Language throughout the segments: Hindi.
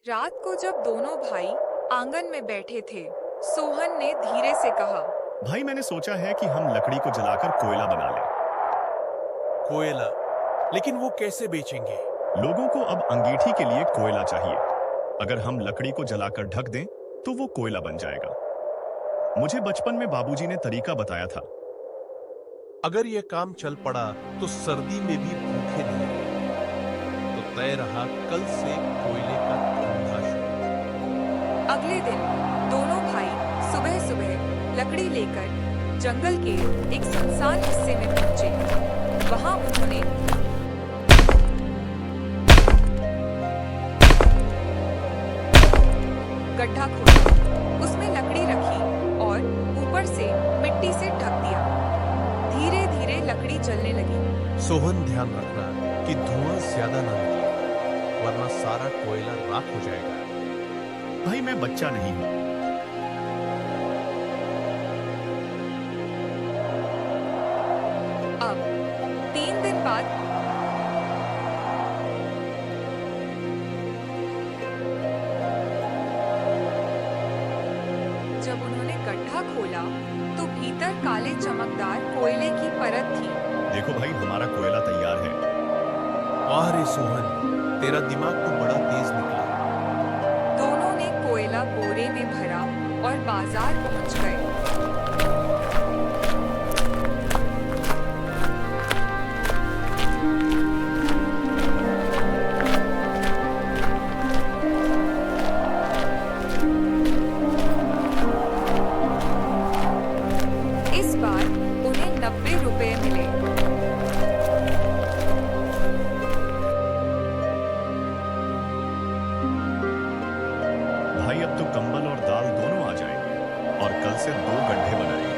रात को जब दोनों भाई आंगन में बैठे थे, सोहन ने धीरे से कहा, भाई मैंने सोचा है कि हम लकड़ी को जलाकर कोयला बना लें। कोयला? लेकिन वो कैसे बेचेंगे? लोगों को अब अंगीठी के लिए कोयला चाहिए। अगर हम लकड़ी को जलाकर ढक दें तो वो कोयला बन जाएगा। मुझे बचपन में बाबूजी ने तरीका बताया था। अगर यह काम चल पड़ा तो सर्दी में भी भूखे नहीं रहेंगे। तो तय रहा कल से कोयले का धंधा शुरू। अगले दिन दोनों भाई सुबह सुबह लकड़ी लेकर जंगल के एक सुनसान हिस्से में पहुंचे। वहां उन्होंने गड्ढा खोदा, उसमें लकड़ी रखी और ऊपर से मिट्टी से ढक दिया। धीरे धीरे लकड़ी जलने लगी। सोहन, ध्यान रखना कि धुआं ज्यादा ना निकले, वरना सारा कोयला राख हो जाएगा। भाई मैं बच्चा नहीं हूं। अब 3 दिन बाद जब उन्होंने गड्ढा खोला तो भीतर काले चमकदार कोयले की परत थी। देखो भाई, हमारा कोयला तैयार है। वाह रे सोहन, तेरा दिमाग तो बड़ा तेज निकला। दोनों ने कोयला बोरे में भरा और बाजार पहुंच गए। इस बार उन्हें 90 रुपए मिले। भाई अब तो कंबल और दाल दोनों आ जाएंगे और कल से 2 गड्ढे बनाएंगे।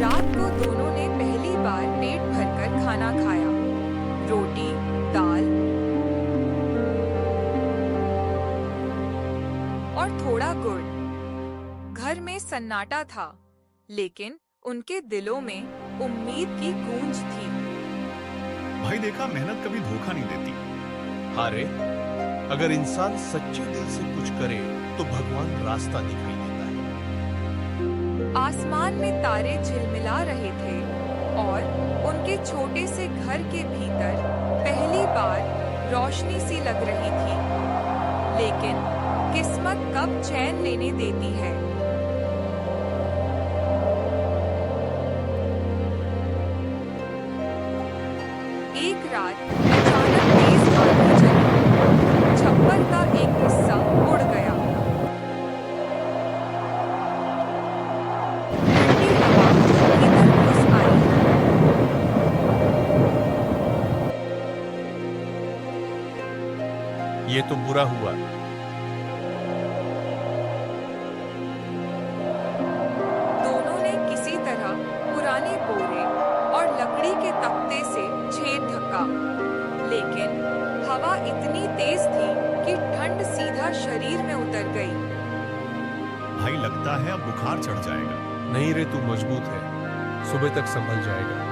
रात को दोनों ने पहली बार पेट भरकर खाना खाया। रोटी, दाल और थोड़ा गुड़। घर में सन्नाटा था, लेकिन उनके दिलों में उम्मीद की गूंज थी। भाई देखा, मेहनत कभी धोखा नहीं देती। हारे, अगर इंसान सच्चे दिल से कुछ करे तो भगवान रास्ता दिखाई देता है। आसमान में तारे झिलमिला रहे थे और उनके छोटे से घर के भीतर पहली बार रोशनी सी लग रही थी। लेकिन किस्मत कब चैन लेने देती है। एक रात अचानक तेज आंधी चली। छप्पर का एक हिस्सा उड़ गया। ठंडी हवा भीतर घुस आई। ये तो बुरा हुआ। दोनों ने किसी तरह पुराने बोरे और लकड़ी के तख्ते से छेद ढका, लेकिन हवा इतनी तेज थी कि ठंड सीधा शरीर में उतर गई। भाई लगता है अब बुखार चढ़ जाएगा। नहीं रे, तू मजबूत है, सुबह तक संभल जाएगा।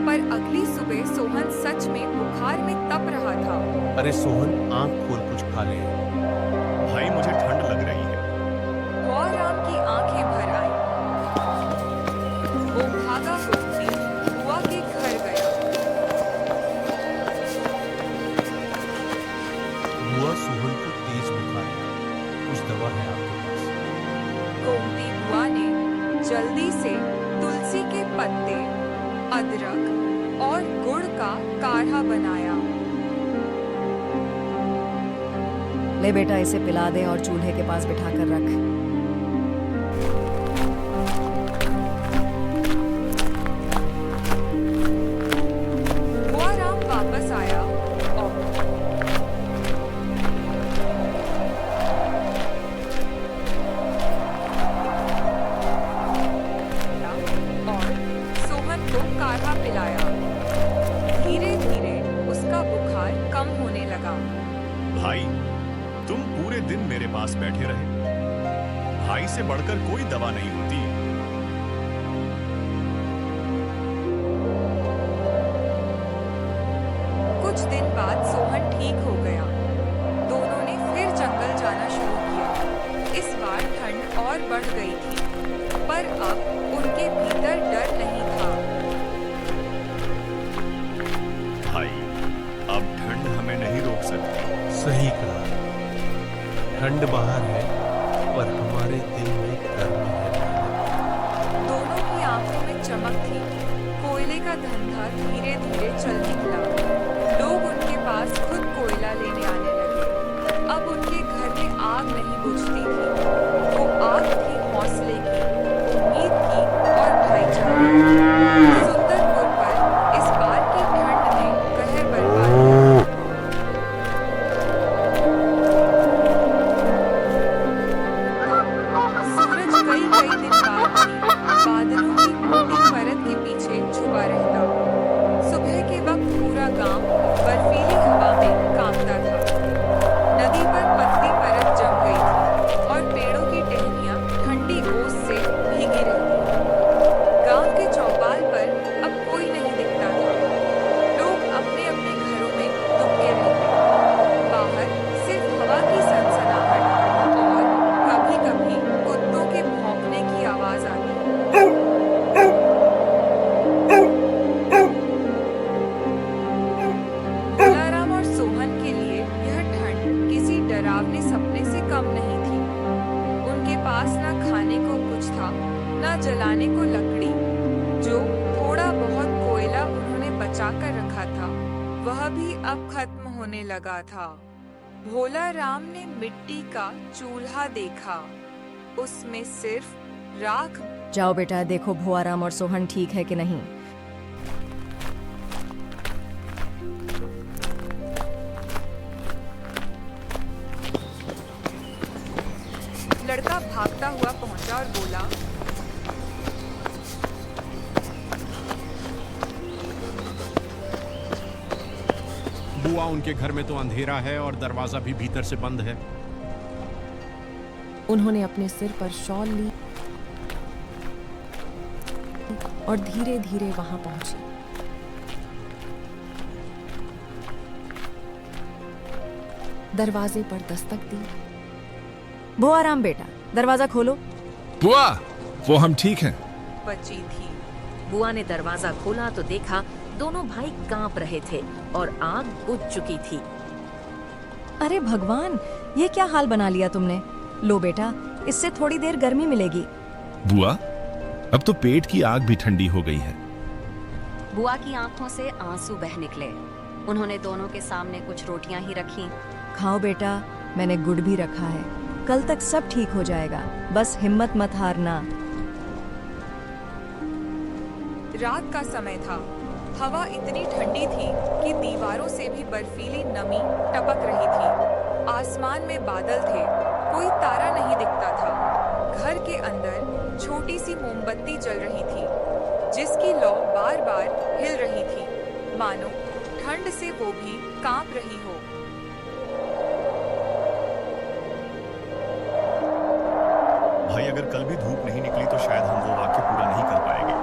पर अगली सुबह सोहन सच में बुखार में तप रहा था। अरे सोहन, आंख खोल, कुछ खा ले। भाई मुझे ठंड लग रही है। गौराम की आंखें भर आई। वो भागा गोमती बुआ के घर गया। बुआ, सोहन को तेज बुखार है, कुछ दवा है आपके पास? गोमती बुआ ने जल्दी से तुलसी के पत्ते, अदरक और गुड़ का काढ़ा बनाया। ले बेटा, इसे पिला दे और चूल्हे के पास बिठा कर रख। गौराम वापस आया और तरह पिलाया। धीरे धीरे उसका बुखार कम होने लगा। भाई, तुम पूरे दिन मेरे पास बैठे रहे। भाई से बढ़कर कोई दवा नहीं होती। कुछ दिन बाद सोहन ठीक हो गया। दोनों ने फिर जंगल जाना शुरू किया। इस बार ठंड और बढ़ गई थी, पर अब उनके भीतर डर नहीं था। भाई, अब ठंड हमें नहीं रोक सकती। सही कहा। ठंड बाहर है पर हमारे दिल में गर्मी है। दोनों की आंखों में चमक थी। कोयले का धंधा धीरे धीरे चल निकला। लोग उनके पास खुद कोयला लेने आने लगे। अब उनके घर में आग नहीं बुझती थी। वो आग थी हौसले की, उम्मीद की और भाईचारे की। सुंदरपुर पर इस बार की ठंड ने कहर बरपा दिया। सूरज कई कई दिन बाद भी बादलों की मोटी परत के पीछे छुपा रहता। सुबह के वक्त पूरा गांव बर्फीली हवा में कांपता था। नदी पर पतली परत जम गई थी और पेड़ों की टहनियां ठंडी ओस से भीगी रहती। गांव के चौपाल पर अब कोई नहीं दिखता था। लोग अपने अपने घरों में दुबके रहते। बाहर सिर्फ हवा की सनसनाहट और कभी-कभी कुत्तों के भौंकने की आवाज आती। भोलाराम और सोहन के लिए यह ठंड किसी डरावने सपने से कम नहीं थी। उनके पास न खाने को कुछ था, न जलाने को लकड़ी। जो थोड़ा बहुत कोयला उन्होंने बचा कर रखा था, वह भी अब खत्म होने लगा था। भोलाराम ने मिट्टी का चूल्हा देखा। उसमें सिर्फ राख। जाओ बेटा, देखो भुआराम और सोहन ठीक है कि नहीं। लड़का भागता हुआ पहुंचा और बोला, बुआ, उनके घर में तो अंधेरा है और दरवाजा भी भीतर से बंद है। उन्होंने अपने सिर पर शॉल ली और धीरे धीरे वहां पहुंची। दरवाजे पर दस्तक दी। भुआराम बेटा, दरवाजा खोलो। बुआ, वो हम ठीक हैं। बची थी। बुआ ने दरवाजा खोला तो देखा दोनों भाई कांप रहे थे और आग बुझ चुकी थी। अरे भगवान, ये क्या हाल बना लिया तुमने। लो बेटा, इससे थोड़ी देर गर्मी मिलेगी। बुआ, अब तो पेट की आग भी ठंडी हो गई है। बुआ की आंखों से आंसू बह निकले। उन्होंने दोनों के सामने कुछ रोटियां ही रखी। खाओ बेटा, मैंने गुड़ भी रखा है। कल तक सब ठीक हो जाएगा, बस हिम्मत मत हारना। रात का समय था। हवा इतनी ठंडी थी कि दीवारों से भी बर्फीली नमी टपक रही थी। आसमान में बादल थे, कोई तारा नहीं दिखता था। घर के अंदर छोटी सी मोमबत्ती जल रही थी, जिसकी लौ बार बार हिल रही थी, मानो ठंड से वो भी कांप रही हो। भाई, अगर कल भी धूप नहीं निकली तो शायद हम वो वाक्य पूरा नहीं कर पाएंगे।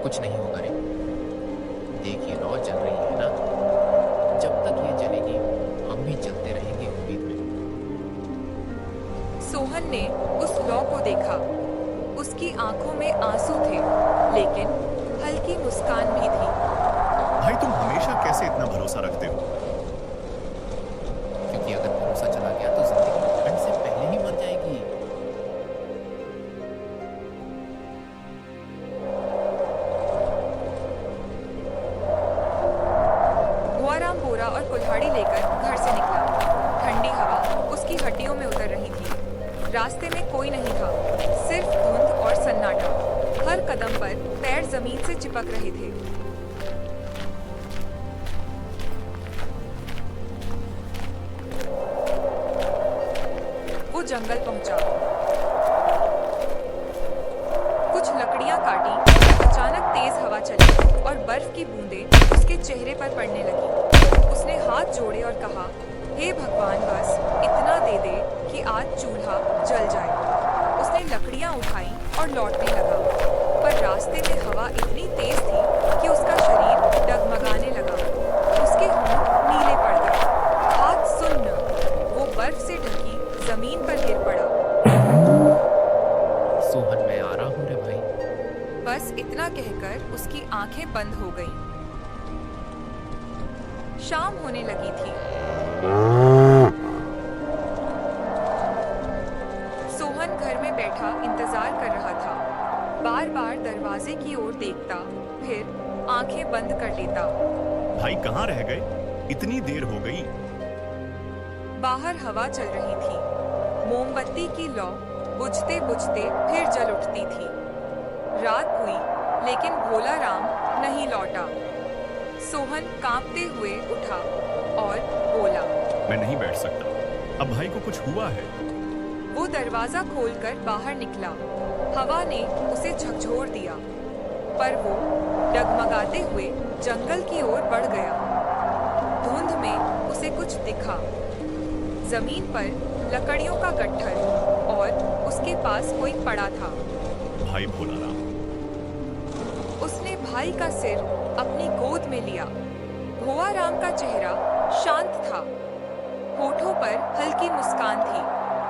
कुछ नहीं होगा रे। देखिए, लौ जल रही है ना। जब तक ये जलेगी हम भी चलते रहेंगे उम्मीद में। सोहन ने उस लौ को देखा। उसकी आंखों में आंसू थे, लेकिन हल्की मुस्कान भी थी। भाई, तुम हमेशा कैसे इतना भरोसा रखते हो? क्योंकि अगर भरोसा चला गया तो जिंदगी ठंड से पहले ही मर जाएगी। भुआराम बोरा और कुल्हाड़ी लेकर घर से निकला। ठंडी हवा उसकी हड्डियों में उतर रही थी। रास्ते में कोई नहीं था, सिर्फ धुंध और सन्नाटा। हर कदम पर पैर जमीन से चिपक रहे थे। वो जंगल पहुंचा। कुछ लकड़ियां काटी। अचानक तेज हवा चली। और बर्फ की बूंदें उसके चेहरे पर पड़ने लगी। उसने हाथ जोड़े और कहा, हे भगवान, बस इतना दे दे कि आज चूल्हा जल जाए। उसने लकड़ियां उठाई और लौटने लगा, पर रास्ते में हवा इतनी तेज थी कि उसका शरीर डगमगाने लगा। उसके होंठ नीले पड़ गए, हाथ सुन्न, वो बर्फ से ढकी जमीन पर गिर पड़ा। सोहन, मैं आ रहा हूँ रे भाई। बस इतना कहकर उसकी आंखें बंद हो गईं। शाम होने लगी थी। सोहन घर में बैठा इंतजार कर रहा था। बार बार दरवाजे की ओर देखता, फिर आंखें बंद कर लेता। भाई कहाँ रह गए? इतनी देर हो गई। बाहर हवा चल रही थी। मोमबत्ती की लौ बुझते बुझते फिर जल उठती थी। रात हुई, लेकिन भोला राम नहीं लौटा। सोहन कांपते हुए उठा और बोला, मैं नहीं बैठ सकता, अब भाई को कुछ हुआ है। वो दरवाजा खोलकर बाहर निकला। हवा ने उसे झकझोर दिया, पर वो डगमगाते हुए जंगल की ओर बढ़ गया। धुंध में उसे कुछ दिखा। जमीन पर लकड़ियों का गट्ठर और उसके पास कोई पड़ा था। भाई भोला राम। उसने भाई का सिर अपनी गोद में लिया। भोला राम का चेहरा शांत था। होठों पर हल्की मुस्कान थी,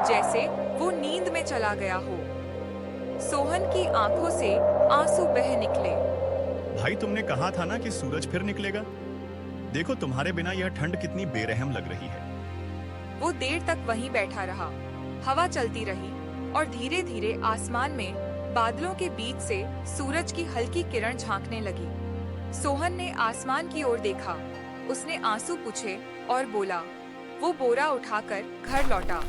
जैसे वो नींद में चला गया हो। सोहन की आंखों से आंसू बह निकले। भाई तुमने कहा था ना कि सूरज फिर निकलेगा। देखो तुम्हारे बिना यह ठंड कितनी बेरहम लग रही है। वो देर तक वहीं बैठा रहा। हवा चलती रही और धीरे धीरे आसमान में बादलों के बीच से सूरज की हल्की किरण झांकने लगी। सोहन ने आसमान की ओर देखा। उसने आंसू पूछे और बोला। वो बोरा उठाकर घर लौटा।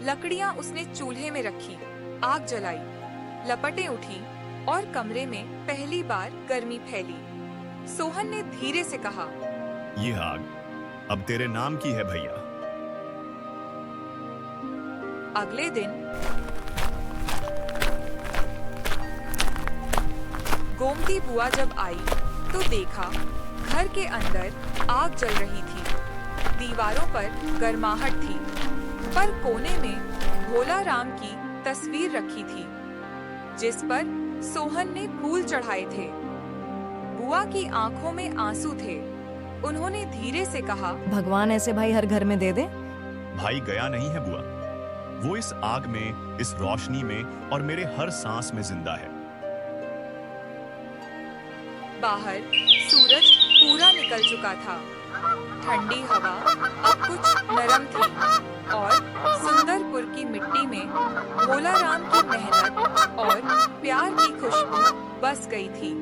लकड़ियां उसने चूल्हे में रखी, आग जलाई, लपटें उठी और कमरे में पहली बार गर्मी फैली। सोहन ने धीरे से कहा, ये आग अब तेरे नाम की है भैया। अगले दिन गोमती बुआ जब आई तो देखा घर के अंदर आग जल रही थी। दीवारों पर गर्माहट थी, पर कोने में भोला राम की तस्वीर रखी थी, जिस पर सोहन ने फूल चढ़ाए थे। बुआ की आंखों में आंसू थे। उन्होंने धीरे से कहा, भगवान ऐसे भाई हर घर में दे दे। भाई गया नहीं है बुआ, वो इस आग में, इस रोशनी में और मेरे हर सांस में जिंदा है। बाहर सूरज पूरा निकल चुका था। ठंडी हवा अब कुछ नरम थी और सुंदरपुर की मिट्टी में भोला राम की मेहनत और प्यार की खुशबू बस गई थी।